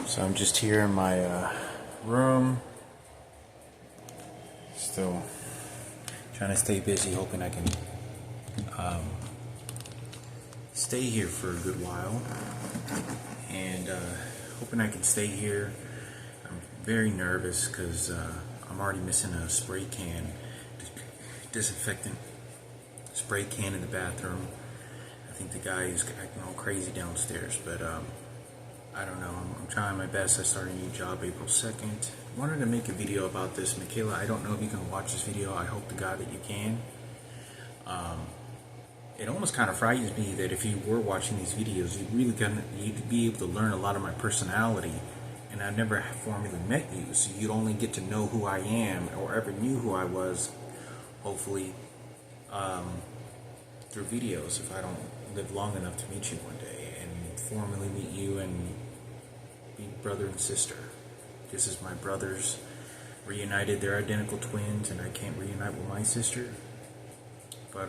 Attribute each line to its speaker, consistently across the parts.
Speaker 1: So I'm just here in my room, still trying to stay busy, hoping I can stay here for a good while, and hoping I can stay here. I'm very nervous because I'm already missing a spray can, disinfectant spray can in the bathroom. I think the guy is acting all crazy downstairs, but I don't know. I'm trying my best. I started a new job April 2nd. Wanted to make a video about this. Mikayla, I don't know if you can watch this video. I hope to God that you can. It almost kind of frightens me that if you were watching these videos, you'd be able to learn a lot of my personality. And I never formally met you, so you'd only get to know who I am, or ever knew who I was, hopefully, through videos, if I don't live long enough to meet you one day and formally meet you and be brother and sister. This is my brothers reunited. They're identical twins, and I can't reunite with my sister. But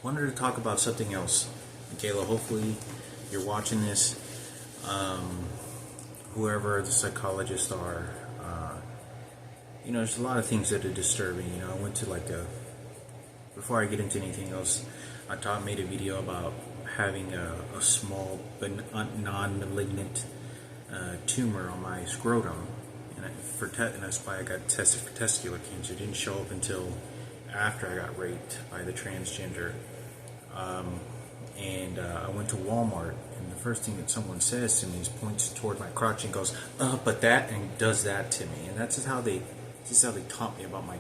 Speaker 1: wanted to talk about something else. Mikayla, hopefully you're watching this. Whoever the psychologists are, there's a lot of things that are disturbing. I went to before I get into anything else, I made a video about having a small but non-malignant tumor on my scrotum, and that's why I got tested for testicular cancer. It didn't show up until after I got raped by the transgender. I went to Walmart, and the first thing that someone says to me is points toward my crotch and goes, but that, and does that to me. And this is how they taught me about my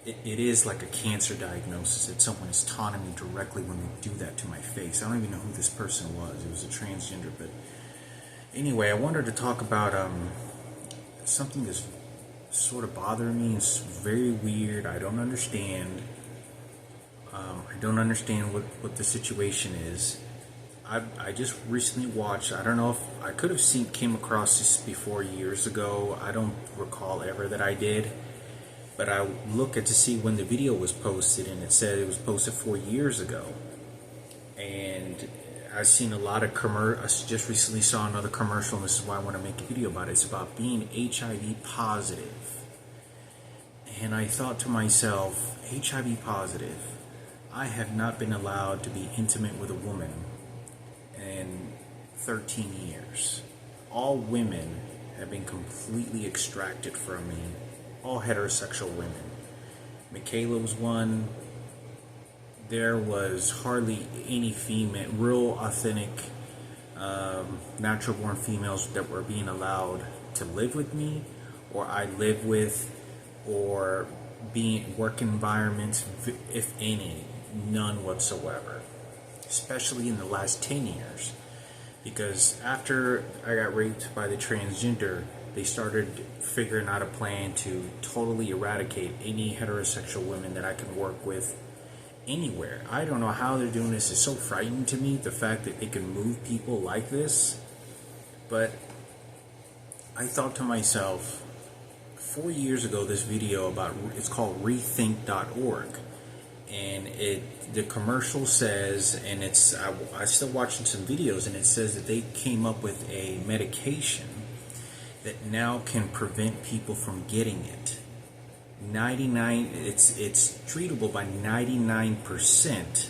Speaker 1: it is like a cancer diagnosis that someone is taunting me directly when they do that to my face. I don't even know who this person was. It was a transgender. But anyway, I wanted to talk about something that's sort of bothering me. It's very weird. I don't understand. I don't understand what the situation is. I just recently watched, I don't know if I could have came across this before years ago. I don't recall ever that I did. But I looked to see when the video was posted, and it said it was posted 4 years ago. And I've seen a lot of I just recently saw another commercial, and this is why I want to make a video about it. It's about being HIV positive. And I thought to myself, HIV positive, I have not been allowed to be intimate with a woman in 13 years. All women have been completely extracted from me. All heterosexual women. Mikayla was one. There was hardly any female, real authentic, natural born females that were being allowed to live with me, or I live with, or be in work environments, if any, none whatsoever. Especially in the last 10 years. Because after I got raped by the transgender, they started figuring out a plan to totally eradicate any heterosexual women that I can work with anywhere. I don't know how they're doing this. It's so frightening to me, the fact that they can move people like this. But I thought to myself, 4 years ago, this video it's called rethink.org. And the commercial says, and I still watching some videos, and it says that they came up with a medication that now can prevent people from getting it. It's treatable by 99%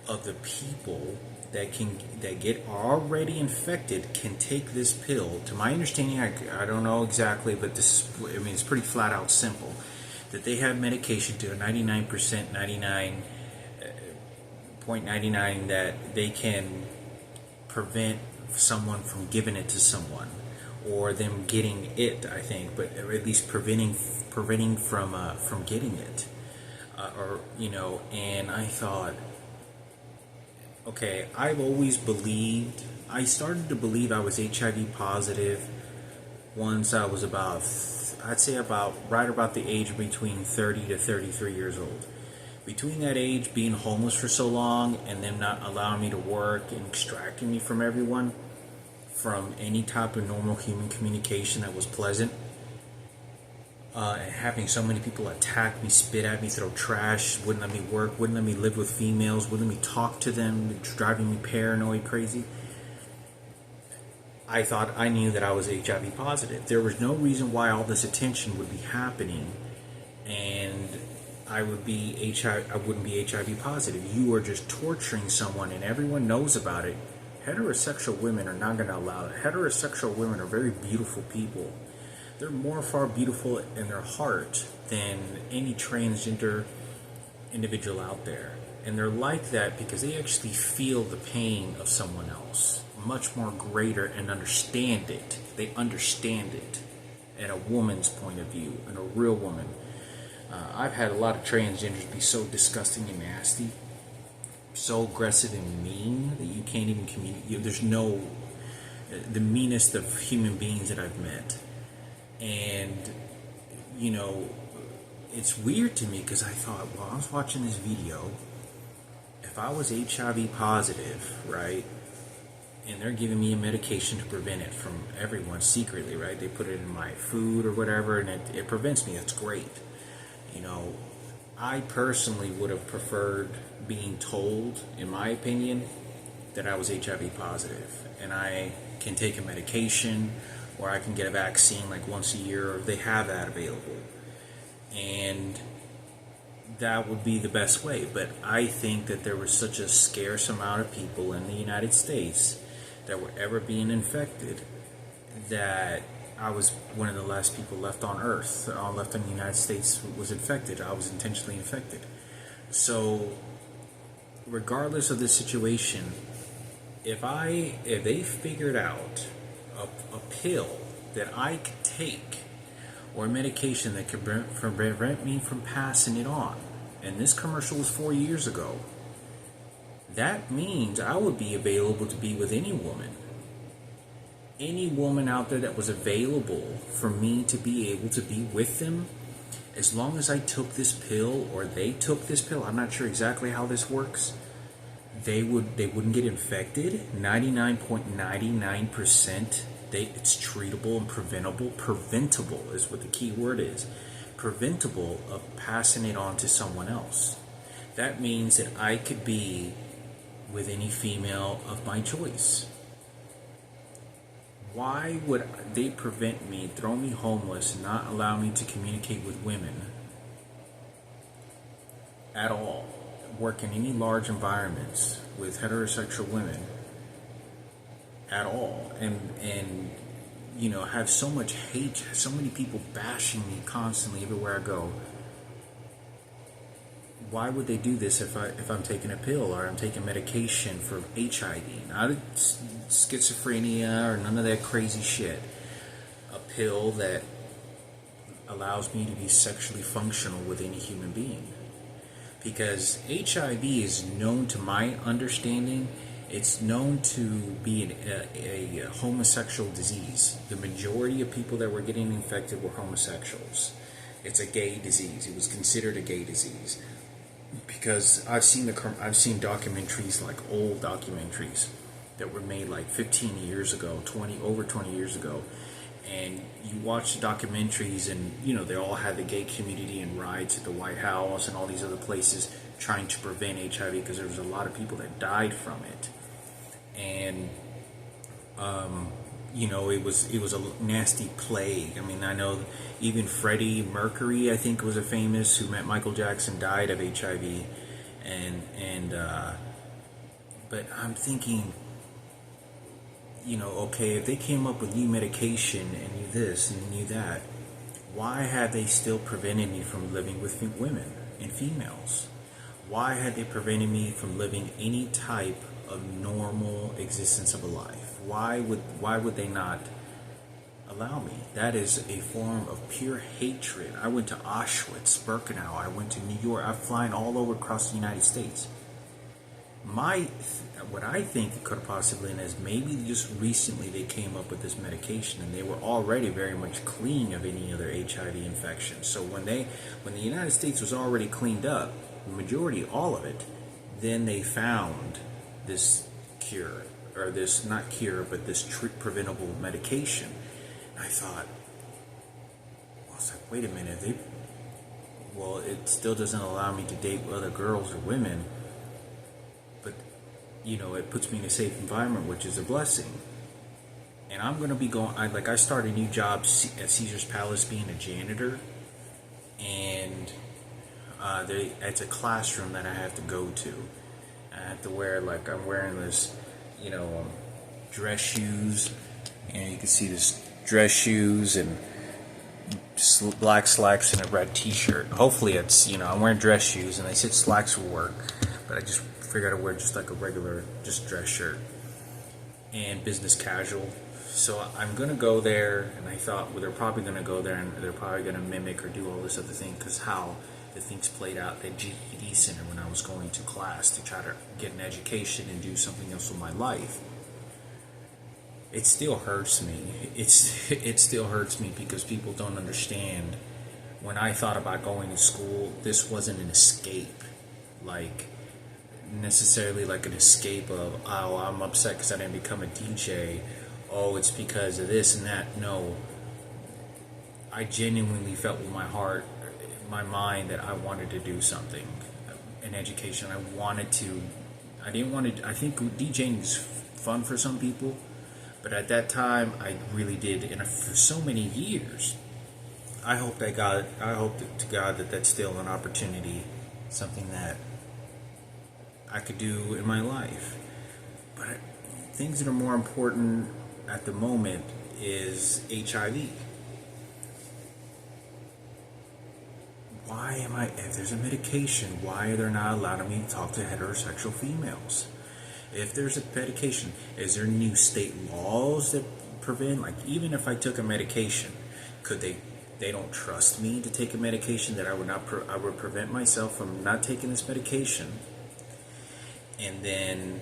Speaker 1: of the people that get already infected can take this pill. To my understanding, I don't know exactly, but it's pretty flat out simple. That they have medication to a 99%, 99.99 that they can prevent someone from giving it to someone, or them getting it, I think, but or at least preventing from getting it, And I thought, okay, I've always believed. I started to believe I was HIV positive once I was right about the age between 30 to 33 years old. Between that age, being homeless for so long, and them not allowing me to work and extracting me from everyone, from any type of normal human communication that was pleasant, and having so many people attack me, spit at me, throw trash, wouldn't let me work, wouldn't let me live with females, wouldn't let me talk to them, driving me paranoid, crazy. I thought I knew that I was HIV positive. There was no reason why all this attention would be happening and I wouldn't be HIV positive. You are just torturing someone and everyone knows about it. Heterosexual women are not going to allow it. Heterosexual women are very beautiful people. They're more far beautiful in their heart than any transgender individual out there. And they're like that because they actually feel the pain of someone else much more greater and understand it. They understand it in a woman's point of view, in a real woman. I've had a lot of transgenders be so disgusting and nasty, so aggressive and mean that you can't even communicate. There's no, the meanest of human beings that I've met. And, you know, it's weird to me because I thought, well, I was watching this video. If I was HIV positive, right, and they're giving me a medication to prevent it from everyone secretly, right? They put it in my food or whatever, and it prevents me. That's great. You know, I personally would have preferred being told, in my opinion, that I was HIV positive. And I can take a medication, or I can get a vaccine like once a year, or they have that available. And that would be the best way. But I think that there was such a scarce amount of people in the United States that were ever being infected that I was one of the last people left on Earth, left in the United States was infected. I was intentionally infected. So, regardless of the situation, if they figured out a pill that I could take, or a medication that could prevent me from passing it on, and this commercial was 4 years ago, that means I would be available to be with any woman. Any woman out there that was available for me to be able to be with them, as long as I took this pill or they took this pill. I'm not sure exactly how this works. They wouldn't get infected. 99.99%. It's treatable and preventable. Preventable is what the key word is. Preventable of passing it on to someone else. That means that I could be with any female of my choice. Why would they prevent me, throw me homeless, and not allow me to communicate with women at all? Work in any large environments with heterosexual women at all, and you know, have so much hate, so many people bashing me constantly everywhere I go. Why would they do this if I'm taking a pill or I'm taking medication for HIV? Not schizophrenia or none of that crazy shit. A pill that allows me to be sexually functional with any human being. Because HIV is known, to my understanding, it's known to be a homosexual disease. The majority of people that were getting infected were homosexuals. It's a gay disease. It was considered a gay disease. Because I've seen documentaries, like old documentaries that were made like 15 years ago, over 20 years ago, and you watch the documentaries, and you know, they all had the gay community and riots at the White House and all these other places trying to prevent HIV because there was a lot of people that died from it, and you know, it was a nasty plague. I mean, I know even Freddie Mercury, I think, was a famous, who met Michael Jackson, died of HIV, but I'm thinking, you know, okay, if they came up with new medication and new this and new that, why had they still prevented me from living with women and females? Why had they prevented me from living any type of normal existence of a life? Why would they not allow me? That is a form of pure hatred. I went to Auschwitz, Birkenau. I went to New York. I'm flying all over across the United States. What I think it could have possibly been is maybe just recently they came up with this medication and they were already very much clean of any other HIV infection. So when the United States was already cleaned up, the majority, all of it, then they found this cure, or this, not cure, but this preventable medication. And I thought, well, it's like, wait a minute, it still doesn't allow me to date other girls or women, but, you know, it puts me in a safe environment, which is a blessing. and I'm gonna be going. I started a new job at Caesar's Palace, being a janitor, and it's a classroom that I have to go to. I have to wear, like, I'm wearing this, dress shoes, and you can see this dress shoes and black slacks and a red t-shirt. Hopefully it's, I'm wearing dress shoes, and they said slacks will work, but I just figured I'd wear just like a regular, just dress shirt and business casual. So I'm gonna go there, and I thought, well, they're probably gonna go there and they're probably gonna mimic or do all this other thing, because how the things played out at GED Center when I was going to class to try to get an education and do something else with my life. It still hurts me. It still hurts me because people don't understand. When I thought about going to school, this wasn't an escape, like necessarily like an escape of, oh, I'm upset because I didn't become a DJ. Oh, it's because of this and that. No, I genuinely felt with my heart, my mind, that I wanted to do something, an education. I think DJing is fun for some people, but at that time I really did, and for so many years, I hope to God that that's still an opportunity, something that I could do in my life. But things that are more important at the moment is HIV. Why am I, if there's a medication, why are they not allowing me to talk to heterosexual females? If there's a medication, is there new state laws that prevent, like, even if I took a medication, could they don't trust me to take a medication that I would prevent myself from not taking this medication, and then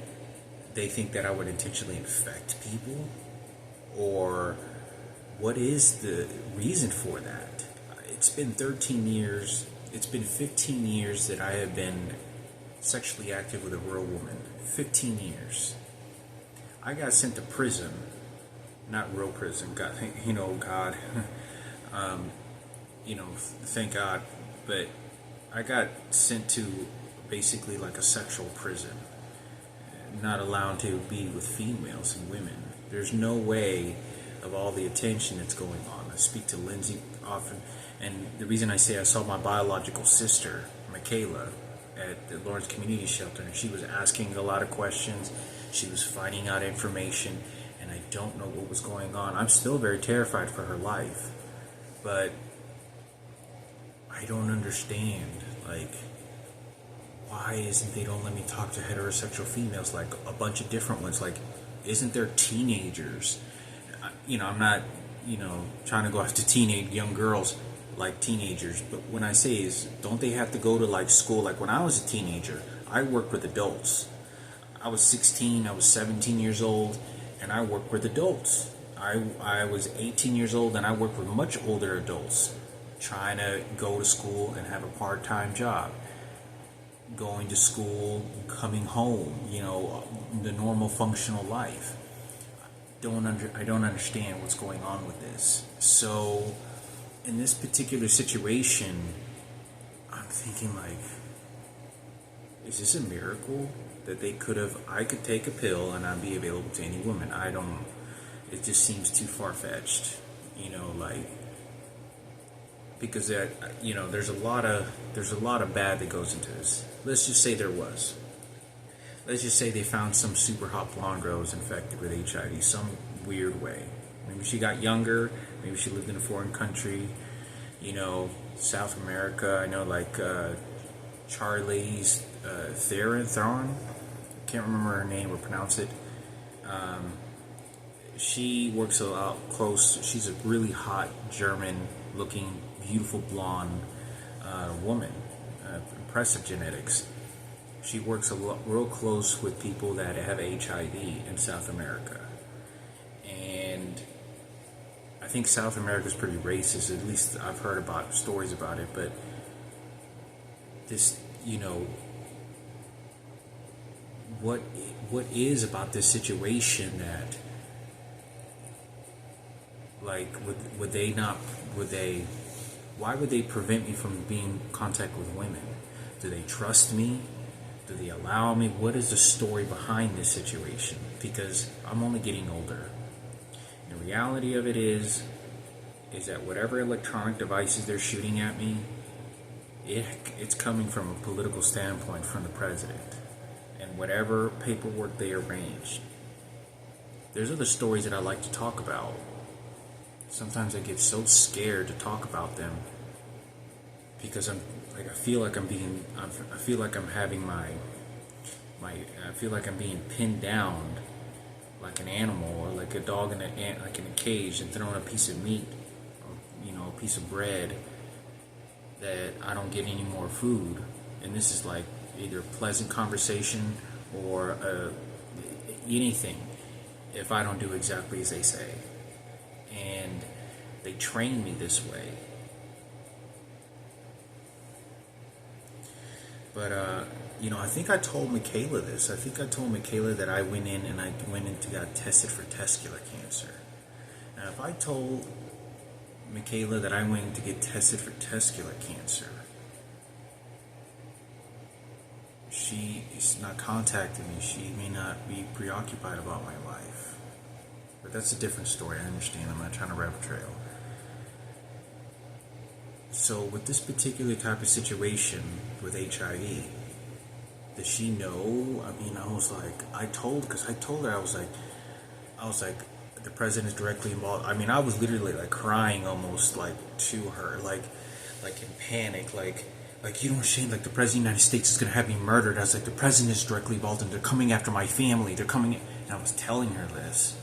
Speaker 1: they think that I would intentionally infect people? Or what is the reason for that? It's been 13 years, it's been 15 years that I have been sexually active with a real woman. 15 years. I got sent to prison, not real prison, God, God, thank God, but I got sent to basically like a sexual prison, not allowed to be with females and women. There's no way, of all the attention that's going on. I speak to Lindsay often, and the reason I say I saw my biological sister, Mikayla, at the Lawrence Community Shelter, and she was asking a lot of questions. She was finding out information, and I don't know what was going on. I'm still very terrified for her life, but I don't understand, like, why isn't they don't let me talk to heterosexual females, like a bunch of different ones? Like, isn't there teenagers? I'm not, trying to go after young girls, like teenagers, but when I say is, don't they have to go to like school? Like when I was a teenager, I worked with adults. I was 16, I was 17 years old, and I worked with adults. I was 18 years old, and I worked with much older adults, trying to go to school and have a part-time job, going to school, coming home, the normal functional life. I don't understand what's going on with this. So in this particular situation, I'm thinking, like, is this a miracle that I could take a pill and I'd be available to any woman? It just seems too far-fetched, because there's a lot of bad that goes into this. Let's just say there was. Let's just say they found some super hot blonde girl was infected with HIV some weird way. Maybe she got younger. Maybe she lived in a foreign country. South America. I know, like Charlize Theron. Can't remember her name or pronounce it. She works a lot close. She's a really hot German-looking, beautiful blonde woman. Impressive genetics. She works real close with people that have HIV in South America. And I think South America is pretty racist. At least I've heard about stories about it. But this, what is about this situation that, like, why would they prevent me from being in contact with women? Do they trust me? Do they allow me? What is the story behind this situation? Because I'm only getting older. The reality of it is that whatever electronic devices they're shooting at me, it's coming from a political standpoint from the president. And whatever paperwork they arranged. There's other stories that I like to talk about. Sometimes I get so scared to talk about them because I feel like I'm being pinned down like an animal, or like a dog in a cage, and thrown a piece of meat, or, a piece of bread, that I don't get any more food. And this is like either pleasant conversation or anything if I don't do exactly as they say. And they train me this way. But I think I told Mikayla this. I think I told Mikayla that I went in and got tested for testicular cancer. Now, if I told Mikayla that I went in to get tested for testicular cancer, she is not contacting me. She may not be preoccupied about my life. But that's a different story. I understand. I'm not trying to rabbit trail. So with this particular type of situation with HIV, does she know? I mean, I told her, I was like, the president is directly involved. I mean, I was literally like crying almost like to her, like in panic, like you don't understand, like the president of the United States is going to have me murdered. I was like, the president is directly involved and they're coming after my family. They're coming in. And I was telling her this.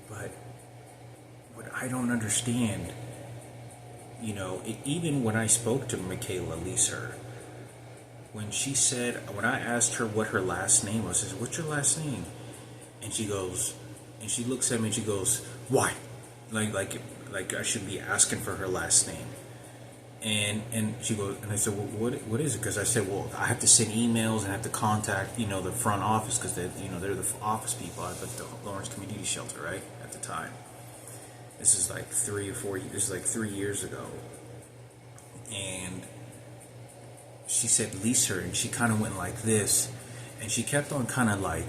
Speaker 1: But what I don't understand, even when I spoke to Mikayla Leeser, when I asked her what her last name was, I said, what's your last name? And she looks at me and she goes, why? Like I should be asking for her last name. And she goes, and I said, well, what is it? Because I said, well, I have to send emails and I have to contact, the front office, because they're the office people at the Lawrence Community Shelter, right, at the time. This is like 3 years ago. And she said Leeser, and she kind of went like this, and she kept on kind of like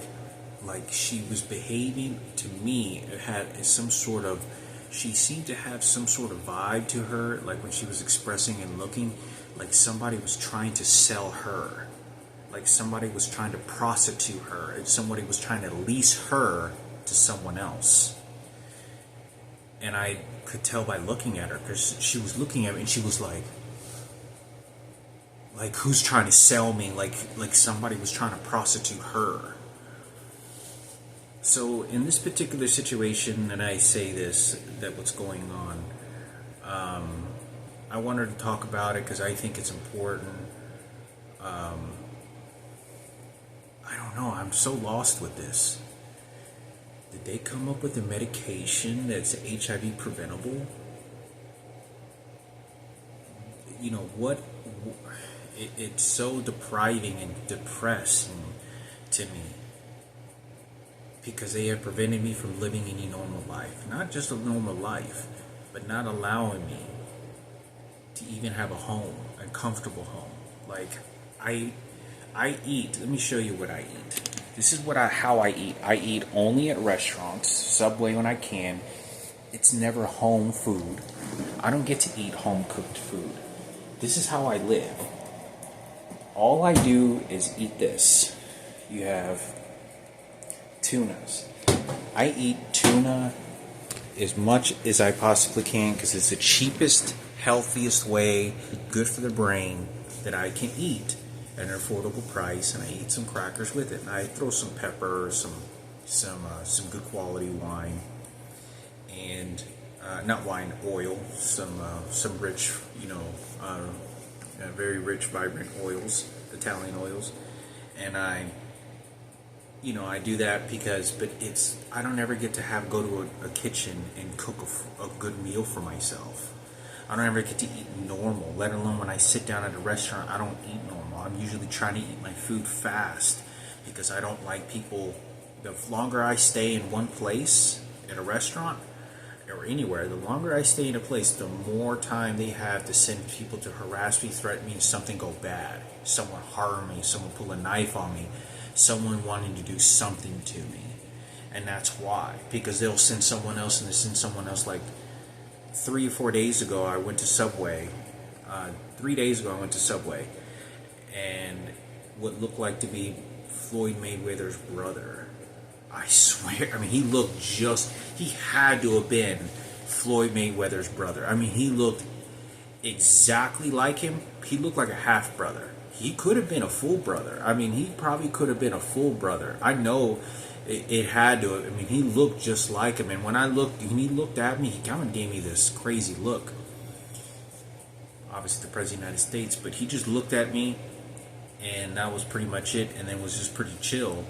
Speaker 1: she was behaving to me. It had some sort of, she seemed to have some sort of vibe to her, like when she was expressing and looking, like somebody was trying to sell her, like somebody was trying to prostitute her, and somebody was trying to lease her to someone else. And I could tell by looking at her, because she was looking at me and she was like who's trying to sell me? Like somebody was trying to prostitute her. So in this particular situation, and I say this, that what's going on, I wanted to talk about it because I think it's important. I don't know, I'm so lost with this. Did they come up with a medication that's HIV preventable? It's so depriving and depressing to me, because they have prevented me from living any normal life. Not just a normal life, but not allowing me to even have a home, a comfortable home. Like, I eat. Let me show you what I eat. This is how I eat. I eat only at restaurants, Subway when I can. It's never home food. I don't get to eat home cooked food. This is how I live. All I do is eat this. You have tunas. I eat tuna as much as I possibly can because it's the cheapest, healthiest way, good for the brain, that I can eat at an affordable price, and I eat some crackers with it. And I throw some pepper, some good quality wine, and not wine, oil, some rich, very rich, vibrant oils, Italian oils, and I do that but I don't ever get to go to a kitchen and cook a good meal for myself. I don't ever get to eat normal, let alone when I sit down at a restaurant, I don't eat normal. I'm usually trying to eat my food fast because I don't like people. The longer I stay in one place, at a restaurant, or anywhere, the longer I stay in a place, the more time they have to send people to harass me, threaten me, something go bad, someone harm me, someone pull a knife on me, someone wanting to do something to me. And that's why. Because they'll send someone else and they send someone else. Like 3 or 4 days ago, I went to Subway. 3 days ago, I went to Subway. And what looked like to be Floyd Mayweather's brother. I swear. I mean, he had to have been Floyd Mayweather's brother. I mean, he looked exactly like him. He looked like a half brother. He could have been a full brother. I mean, he probably could have been a full brother. I know it had to. I mean, he looked just like him. And when he looked at me, he kind of gave me this crazy look. Obviously, the President of the United States, but he just looked at me, and that was pretty much it. And then was just pretty chill.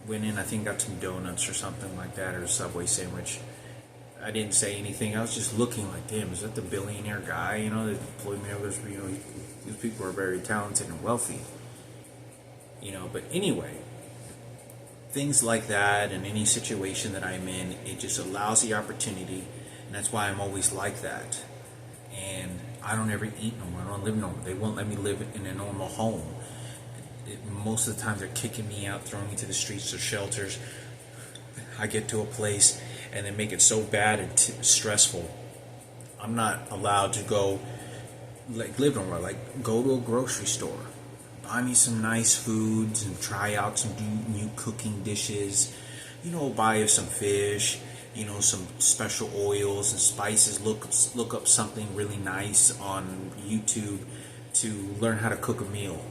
Speaker 1: Went in, I think, got some donuts or something like that, or a Subway sandwich. I didn't say anything. I was just looking like, damn, is that the billionaire guy? You know, that Floyd Mayweather's, these people are very talented and wealthy. But anyway, things like that, and any situation that I'm in, it just allows the opportunity, and that's why I'm always like that. And I don't ever eat no more. I don't live no more. They won't let me live in a normal home. Most of the time, they're kicking me out, throwing me to the streets or shelters. I get to a place, and they make it so bad and stressful. I'm not allowed to go, live nowhere. Like, go to a grocery store, buy me some nice foods, and try out some new cooking dishes. Buy some fish. Some special oils and spices. Look up something really nice on YouTube to learn how to cook a meal,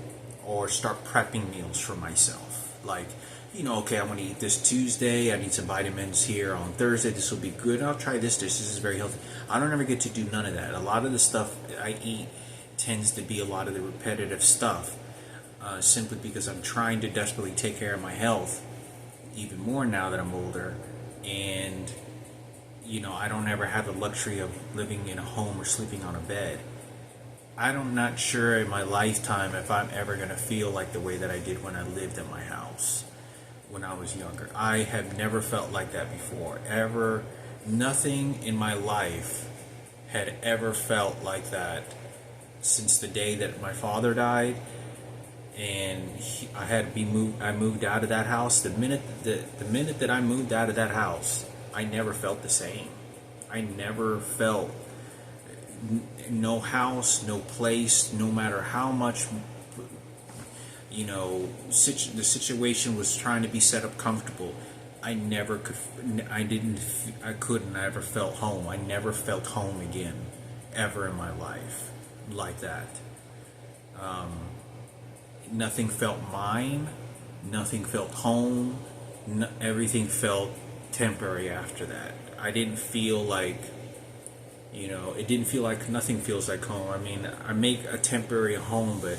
Speaker 1: or start prepping meals for myself. Like, okay, I want to eat this Tuesday. I need some vitamins here on Thursday. This will be good. I'll try this dish. This is very healthy. I don't ever get to do none of that. A lot of the stuff I eat tends to be a lot of the repetitive stuff, simply because I'm trying to desperately take care of my health, even more now that I'm older. And, I don't ever have the luxury of living in a home or sleeping on a bed. I'm not sure in my lifetime if I'm ever going to feel like the way that I did when I lived in my house when I was younger. I have never felt like that before. Ever. Nothing in my life had ever felt like that since the day that my father died. And I moved out of that house. The minute that I moved out of that house, I never felt the same. I never felt, no house, no place, no matter how much, the situation was trying to be set up comfortable. I never felt home. I never felt home again, ever in my life, like that. Nothing felt mine. Nothing felt home. Everything felt temporary after that. I didn't feel like, it didn't feel like, nothing feels like home. I mean, I make a temporary home, but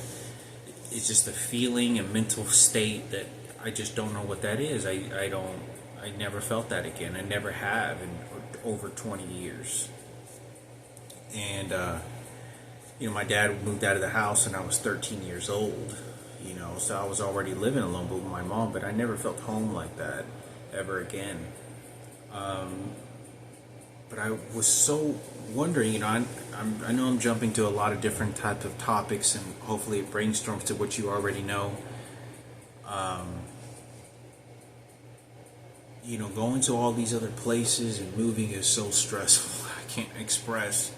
Speaker 1: it's just a feeling, a mental state that I just don't know what that is. I never felt that again. I never have in over 20 years. And, my dad moved out of the house and I was 13 years old, so I was already living alone with my mom, but I never felt home like that ever again. But I was so wondering, I know I'm jumping to a lot of different types of topics, and hopefully it brainstorms to what you already know. Going to all these other places and moving is so stressful. I can't express.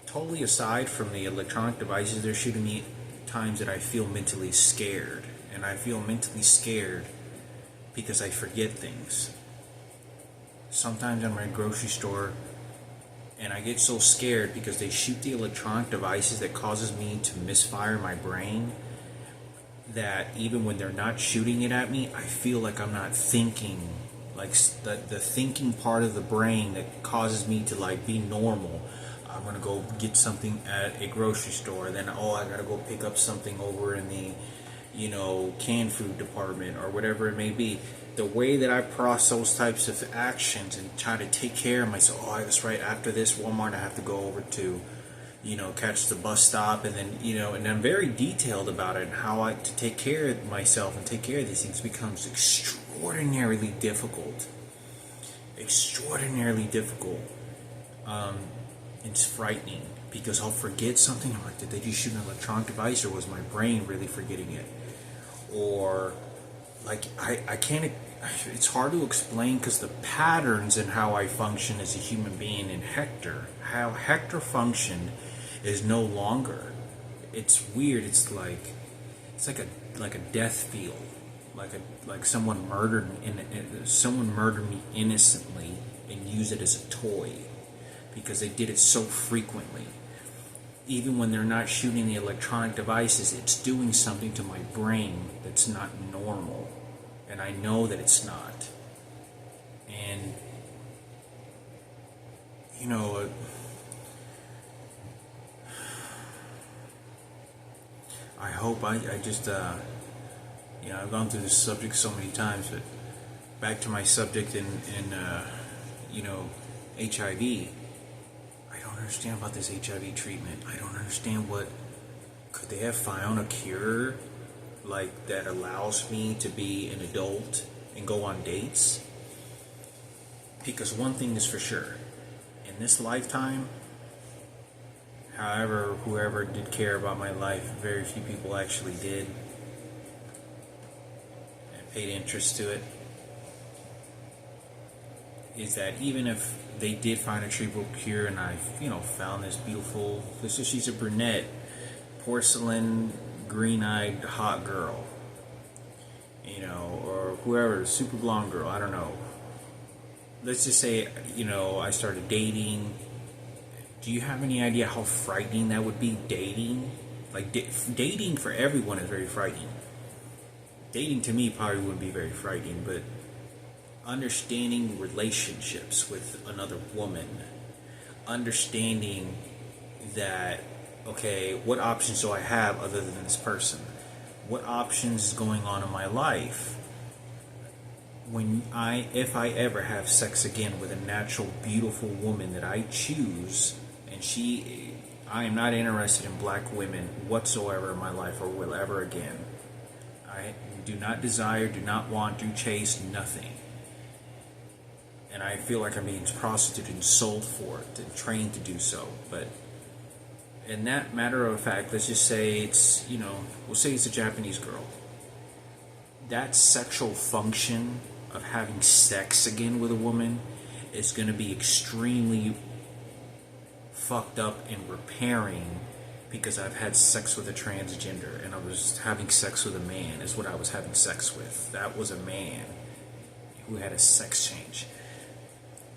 Speaker 1: Totally aside from the electronic devices, they're shooting me times that I feel mentally scared. And I feel mentally scared because I forget things. Sometimes I'm at a grocery store and I get so scared because they shoot the electronic devices that causes me to misfire my brain, that even when they're not shooting it at me, I feel like I'm not thinking. Like the thinking part of the brain that causes me to be normal. I'm going to go get something at a grocery store. Then, I got to go pick up something over in the, canned food department or whatever it may be. The way that I process those types of actions and try to take care of myself. That's right. After this Walmart, I have to go over to, catch the bus stop. And then, and I'm very detailed about it and how to take care of myself and take care of these things becomes extraordinarily difficult. Extraordinarily difficult. It's frightening because I'll forget something. I'm like, did they just shoot an electronic device, or was my brain really forgetting it? Or like I can't, it's hard to explain because the patterns in how I function as a human being in Hector, how Hector functioned, is no longer. It's weird. It's like a death feel, like someone murdered someone murdered me innocently and used it as a toy because they did it so frequently. Even when they're not shooting the electronic devices, it's doing something to my brain that's not normal. And I know that it's not. And, you know, I hope I just, I've gone through this subject so many times, but back to my subject in HIV. I don't understand about this HIV treatment. I don't understand could they have found a cure like that allows me to be an adult and go on dates? Because one thing is for sure, in this lifetime, however, whoever did care about my life, very few people actually did and paid interest to it, is that even if they did find a treatable cure and I, found this beautiful, she's a brunette, porcelain, green-eyed, hot girl, or whoever, super blonde girl, I don't know. Let's just say, I started dating. Do you have any idea how frightening that would be, dating? Like, dating for everyone is very frightening. Dating to me probably wouldn't be very frightening, but understanding relationships with another woman, understanding that, okay, what options do I have other than this person? What options is going on in my life? If I ever have sex again with a natural, beautiful woman that I choose, and I am not interested in black women whatsoever in my life or will ever again. I do not desire, do not want, do chase, nothing. And I feel like I'm being prostituted and sold for it and trained to do so. But in that matter of fact, let's just say it's, we'll say it's a Japanese girl. That sexual function of having sex again with a woman is going to be extremely fucked up and repairing because I've had sex with a transgender and I was having sex with a man is what I was having sex with. That was a man who had a sex change.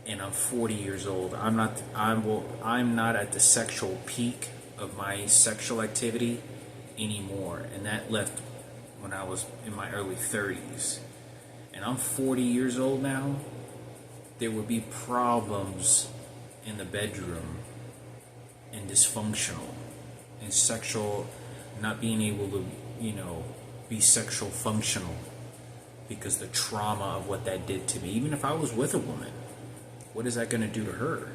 Speaker 1: And I'm 40 years old. I'm not at the sexual peak of my sexual activity anymore. And that left when I was in my early 30s. And I'm 40 years old now. There would be problems in the bedroom and dysfunctional and sexual, not being able to, be sexual functional because the trauma of what that did to me. Even if I was with a woman, what is that going to do to her?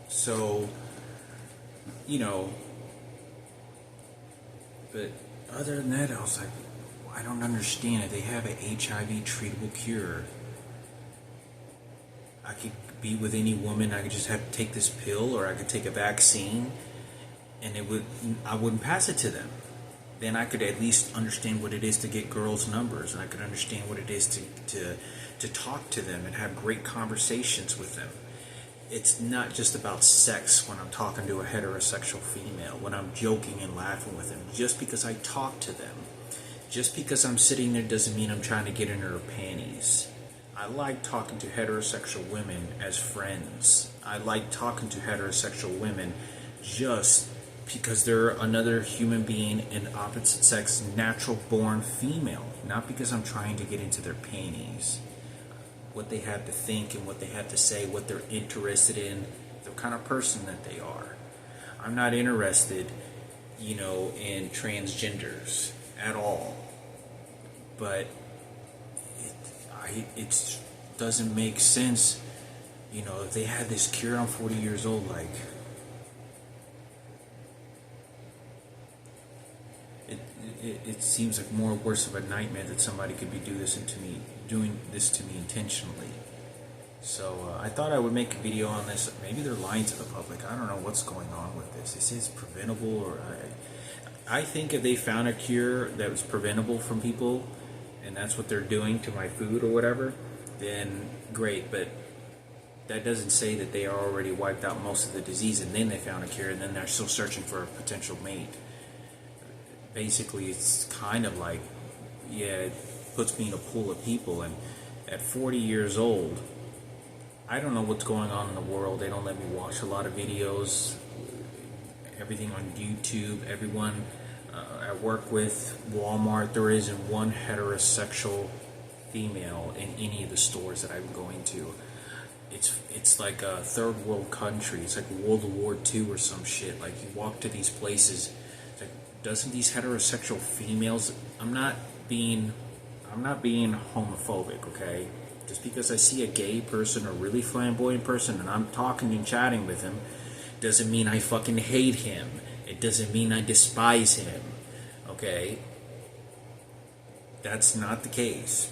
Speaker 1: So, but other than that, I was like, I don't understand. If they have an HIV treatable cure, I could be with any woman. I could just have to take this pill, or I could take a vaccine, and I wouldn't pass it to them. Then I could at least understand what it is to get girls' numbers, and I could understand what it is to talk to them and have great conversations with them. It's not just about sex when I'm talking to a heterosexual female, when I'm joking and laughing with them. Just because I talk to them, just because I'm sitting there doesn't mean I'm trying to get in her panties. I like talking to heterosexual women as friends. I like talking to heterosexual women just because they're another human being in opposite sex, natural born female. Not because I'm trying to get into their panties. What they have to think and what they have to say, what they're interested in, the kind of person that they are. I'm not interested, in transgenders at all. But it doesn't make sense, if they had this cure. I'm 40 years old, like, it seems like more worse of a nightmare that somebody could be doing this to me intentionally. So I thought I would make a video on this. Maybe they're lying to the public. I don't know what's going on with this. They say it's preventable, or I think if they found a cure that was preventable from people, and that's what they're doing to my food or whatever, then great. But that doesn't say that they already wiped out most of the disease and then they found a cure and then they're still searching for a potential mate. Basically, it's kind of like, yeah, it puts me in a pool of people. And at 40 years old, I don't know what's going on in the world. They don't let me watch a lot of videos, everything on YouTube. Everyone I work with, Walmart, there isn't one heterosexual female in any of the stores that I'm going to. It's like a third world country. It's like World War II or some shit. Like, you walk to these places, it's like, doesn't these heterosexual females, I'm not being homophobic, okay? Just because I see a gay person, a really flamboyant person, and I'm talking and chatting with him, doesn't mean I fucking hate him. It doesn't mean I despise him, okay? That's not the case.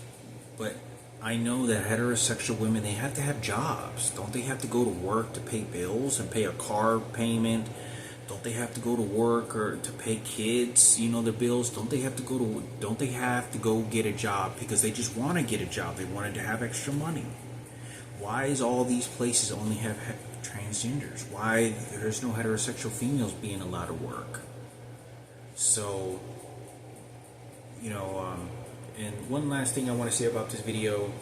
Speaker 1: But I know that heterosexual women, they have to have jobs. Don't they have to go to work to pay bills and pay a car payment? Don't they have to go to work or to pay kids, their bills? Don't they have to go get a job because they just want to get a job? They wanted to have extra money. Why is all these places only have transgenders? Why there's no heterosexual females being allowed to work? So, and one last thing I want to say about this video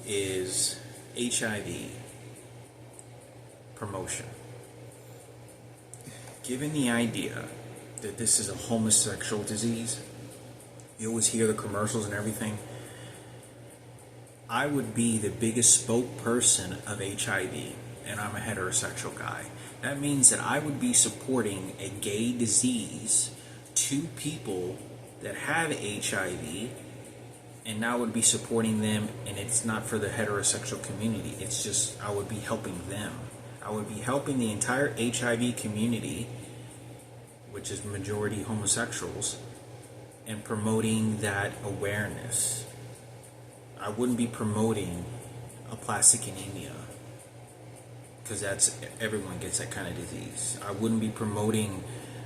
Speaker 1: is HIV promotion. Given the idea that this is a homosexual disease, you always hear the commercials and everything, I would be the biggest spokesperson of HIV, and I'm a heterosexual guy. That means that I would be supporting a gay disease to people that have HIV, and I would be supporting them, and it's not for the heterosexual community. It's just, I would be helping them. I would be helping the entire HIV community, which is majority homosexuals, and promoting that awareness. I wouldn't be promoting a plastic anemia, because everyone gets that kind of disease. I wouldn't be promoting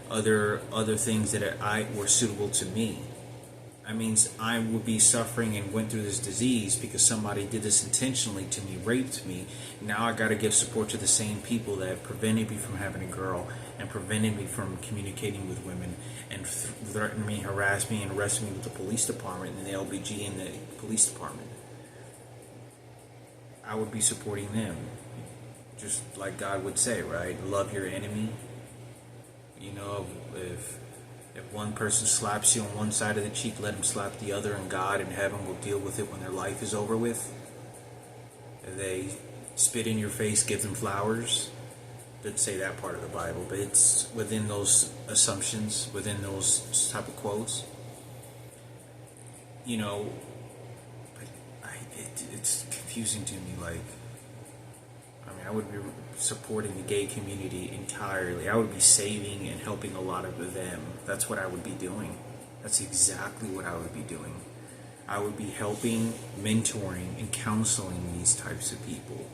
Speaker 1: other things that were suitable to me. I mean, I would be suffering and went through this disease because somebody did this intentionally to me, raped me. Now I got to give support to the same people that prevented me from having a girl and prevented me from communicating with women and threatened me, harassed me, and arrested me with the police department and the LBG and the police department. I would be supporting them. Just like God would say, right? Love your enemy. If one person slaps you on one side of the cheek, let him slap the other, and God in heaven will deal with it when their life is over with. If they spit in your face, give them flowers. Didn't say that part of the Bible, but it's within those assumptions, within those type of quotes. It's confusing to me. I would be supporting the gay community entirely. I would be saving and helping a lot of them. That's what I would be doing. That's exactly what I would be doing. I would be helping, mentoring, and counseling these types of people.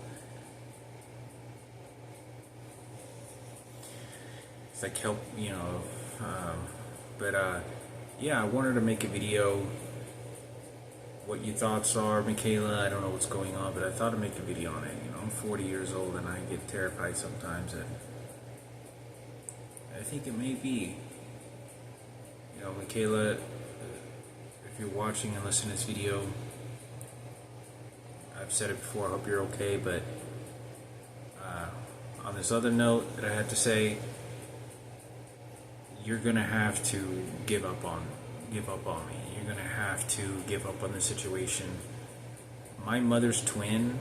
Speaker 1: It's like help, I wanted to make a video. What your thoughts are, Mikayla. I don't know what's going on, but I thought I'd make a video on it. I'm 40 years old and I get terrified sometimes. And I think it may be, Mikayla, if you're watching and listening to this video, I've said it before, I hope you're okay, but on this other note that I have to say, you're gonna have to give up on me. You're gonna have to give up on the situation. My mother's twin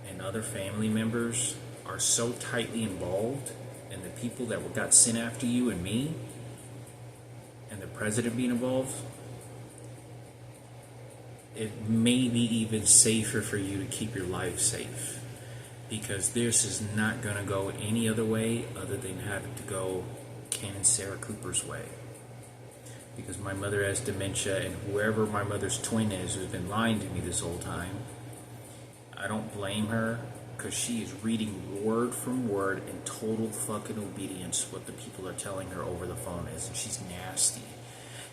Speaker 1: and other family members are so tightly involved, and the people that got sent after you and me, and the president being involved, it may be even safer for you to keep your life safe, because this is not going to go any other way other than having to go Ken and Sarah Cooper's way. Because my mother has dementia, and whoever my mother's twin is who's been lying to me this whole time, I don't blame her, because she is reading word from word in total fucking obedience what the people are telling her over the phone is, and she's nasty.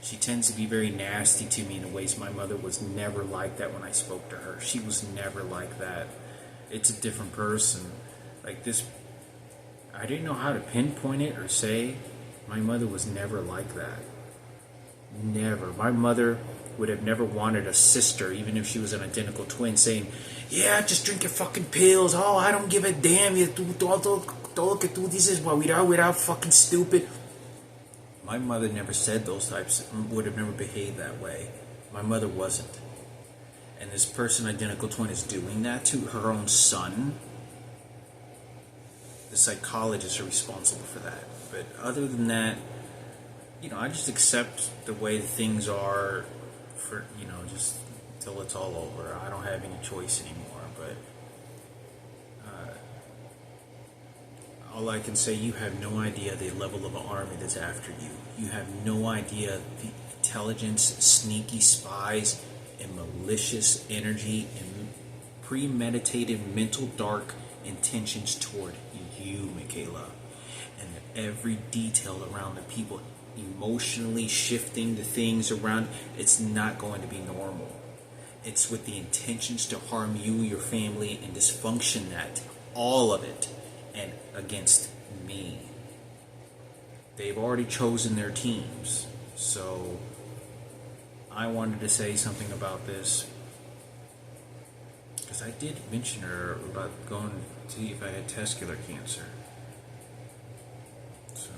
Speaker 1: She tends to be very nasty to me in ways my mother was never like that when I spoke to her. She was never like that. It's a different person. Like this, I didn't know how to pinpoint it or say. My mother was never like that. Never. My mother would have never wanted a sister, even if she was an identical twin, saying, yeah, just drink your fucking pills. Oh, I don't give a damn. Todo que tú dices, without fucking stupid. My mother never said those types, would have never behaved that way. My mother wasn't. And this person, identical twin, is doing that to her own son. The psychologists are responsible for that. But other than that, I just accept the way things are for, just until it's all over. I don't have any choice anymore. But all I can say, you have no idea the level of army that's after you. You have no idea the intelligence, sneaky spies, and malicious energy and premeditated mental dark intentions toward you, Mikayla. And every detail around the people emotionally shifting the things around, it's not going to be normal. It's with the intentions to harm you, your family, and dysfunction that, all of it, and against me. They've already chosen their teams. So I wanted to say something about this because I did mention her about going to see if I had testicular cancer. So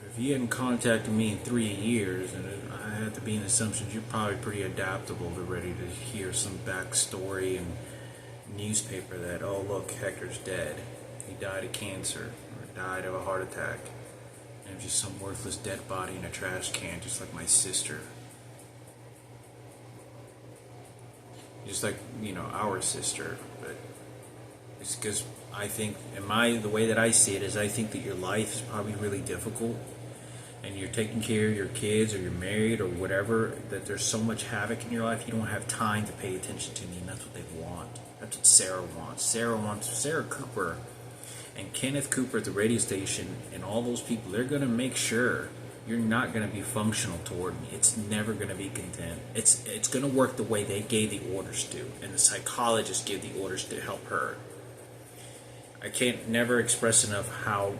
Speaker 1: if you hadn't contacted me in 3 years, and I had to be an assumption you're probably pretty adaptable to ready to hear some backstory and newspaper that, oh look, Hector's dead. He died of cancer or died of a heart attack. And it was just some worthless dead body in a trash can, just like my sister. Just like, our sister. But it's because I think, the way that I see it is, I think that your life is probably really difficult, and you're taking care of your kids, or you're married, or whatever, that there's so much havoc in your life, you don't have time to pay attention to me, and that's what they want. That's what Sarah wants. Sarah Cooper and Kenneth Cooper at the radio station and all those people, they're going to make sure you're not going to be functional toward me. It's never going to be content. It's going to work the way they gave the orders to, and the psychologists give the orders to help her. I can't never express enough how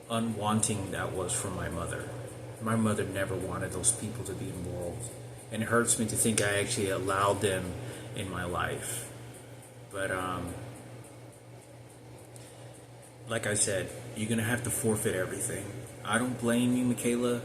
Speaker 1: unwanting that was from my mother. My mother never wanted those people to be involved, and it hurts me to think I actually allowed them in my life. But like I said, you're gonna have to forfeit everything. I don't blame you, Mikayla.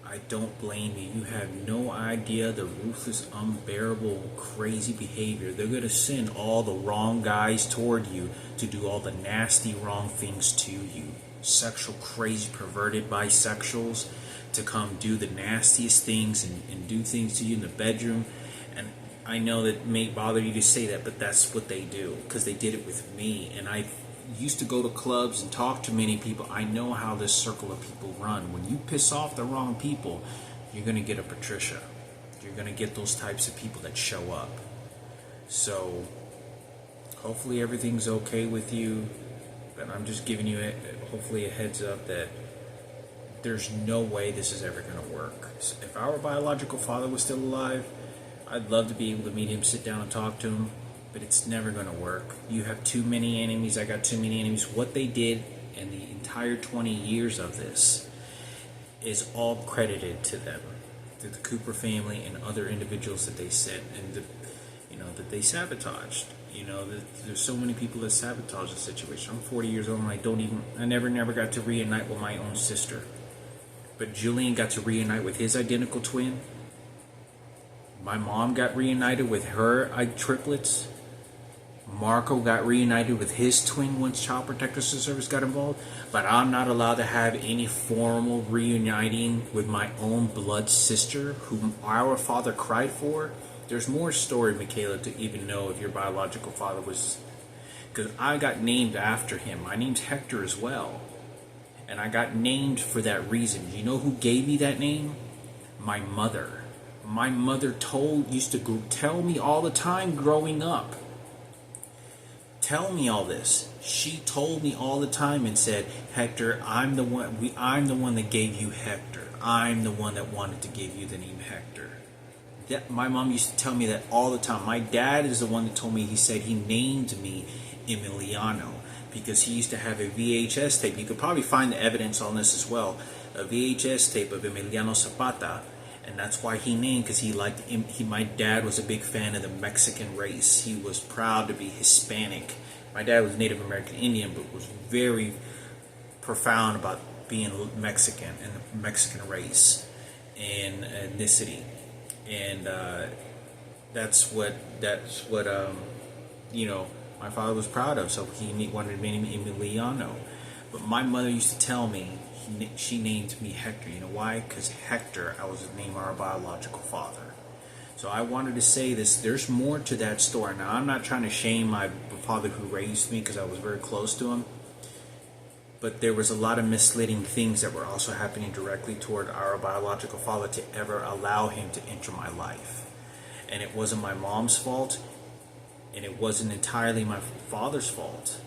Speaker 1: I don't blame you. You have no idea the ruthless, unbearable, crazy behavior. They're gonna send all the wrong guys toward you to do all the nasty, wrong things to you. Sexual, crazy, perverted bisexuals to come do the nastiest things and do things to you in the bedroom. And I know that it may bother you to say that, but that's what they do, because they did it with me. And I used to go to clubs and talk to many people. I know how this circle of people run. When you piss off the wrong people, you're going to get a Patricia. You're going to get those types of people that show up. So hopefully everything's okay with you. But I'm just giving you hopefully a heads up that there's no way this is ever going to work. If our biological father was still alive, I'd love to be able to meet him, sit down and talk to him, but it's never going to work. You have too many enemies. I got too many enemies. What they did in the entire 20 years of this is all credited to them, to the Cooper family and other individuals that they sent and that they sabotaged. There's so many people that sabotage the situation. I'm 40 years old and I never got to reunite with my own sister. But Julian got to reunite with his identical twin. My mom got reunited with her triplets. Marco got reunited with his twin once Child Protective Service got involved. But I'm not allowed to have any formal reuniting with my own blood sister, whom our father cried for. There's more story, Mikayla, to even know if your biological father was... Because I got named after him. My name's Hector as well. And I got named for that reason. You know who gave me that name? My mother. My mother used to tell me all the time growing up. tell me all this. She told me all the time and said, Hector, I'm the one that gave you Hector. I'm the one that wanted to give you the name Hector. My mom used to tell me that all the time. My dad is the one that told me, he said he named me Emiliano because he used to have a VHS tape. You could probably find the evidence on this as well. A VHS tape of Emiliano Zapata. And that's why he named, because he liked him. My dad was a big fan of the Mexican race. He was proud to be Hispanic. My dad was Native American Indian, but was very profound about being Mexican and the Mexican race and ethnicity. And that's what my father was proud of. So he wanted to name me Emiliano. But my mother used to tell me, she named me Hector. You know why? Because Hector, I was the name of our biological father. So I wanted to say this. There's more to that story. Now, I'm not trying to shame my father who raised me, because I was very close to him. But there was a lot of misleading things that were also happening directly toward our biological father to ever allow him to enter my life. And it wasn't my mom's fault, and it wasn't entirely my father's fault.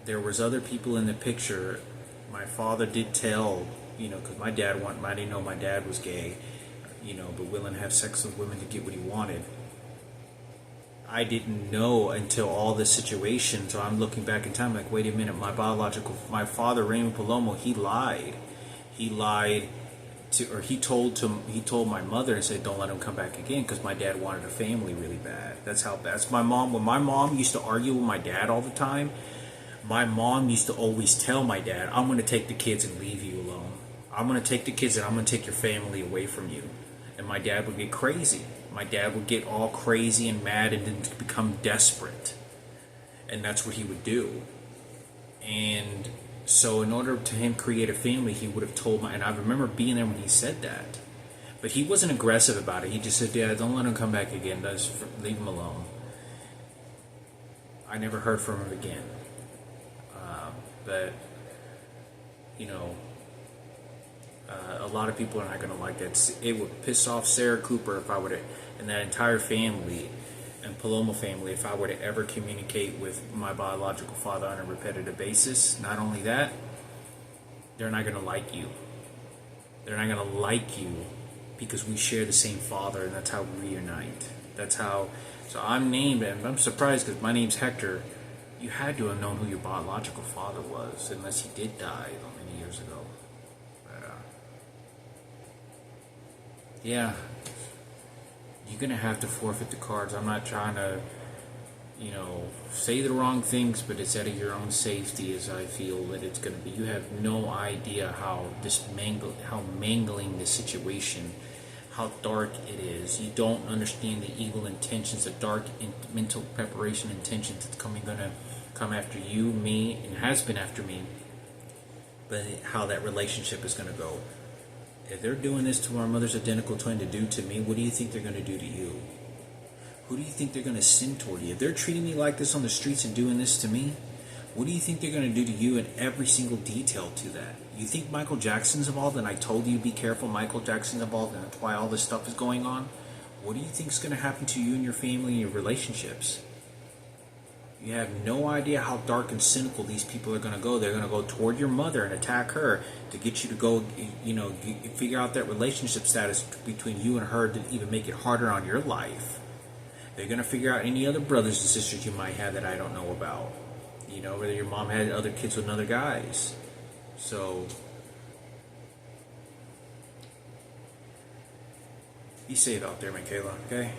Speaker 1: There was other people in the picture. My father did tell, because I didn't know my dad was gay, but willing to have sex with women to get what he wanted. I didn't know until all this situation, so I'm looking back in time like, wait a minute, my father, Raymond Palomo, he lied. He told my mother and said, don't let him come back again, because my dad wanted a family really bad. That's my mom. When my mom used to argue with my dad all the time, my mom used to always tell my dad, I'm going to take the kids and leave you alone. I'm going to take the kids and I'm going to take your family away from you. And my dad would get crazy. My dad would get all crazy and mad and then become desperate. And that's what he would do. And so in order to him create a family, he would have told and I remember being there when he said that. But he wasn't aggressive about it. He just said, Dad, don't let him come back again. Just leave him alone. I never heard from him again. But, a lot of people are not going to like that. It would piss off Sarah Cooper if I would have, and that entire family, and Palomo family, if I were to ever communicate with my biological father on a repetitive basis. Not only that, they're not going to like you. They're not going to like you because we share the same father, and that's how we reunite. So I'm named, and I'm surprised because my name's Hector. You had to have known who your biological father was, unless he did die many years ago. But, yeah, you're going to have to forfeit the cards. I'm not trying to, say the wrong things, but it's out of your own safety, as I feel that it's going to be. You have no idea how mangling this situation, how dark it is. You don't understand the evil intentions, the dark mental preparation intentions that's going to come after you, me, and has been after me. But how that relationship is going to go. If they're doing this to our mother's identical twin to do to me, what do you think they're going to do to you? Who do you think they're going to send toward you? If they're treating me like this on the streets and doing this to me, what do you think they're going to do to you in every single detail to that? You think Michael Jackson's involved, and I told you be careful, Michael Jackson's involved, and that's why all this stuff is going on? What do you think is going to happen to you and your family and your relationships? You have no idea how dark and cynical these people are going to go. They're going to go toward your mother and attack her to get you to go, figure out that relationship status between you and her to even make it harder on your life. They're going to figure out any other brothers and sisters you might have that I don't know about. Whether your mom had other kids with other guys. So, be safe out there, Mikayla, okay?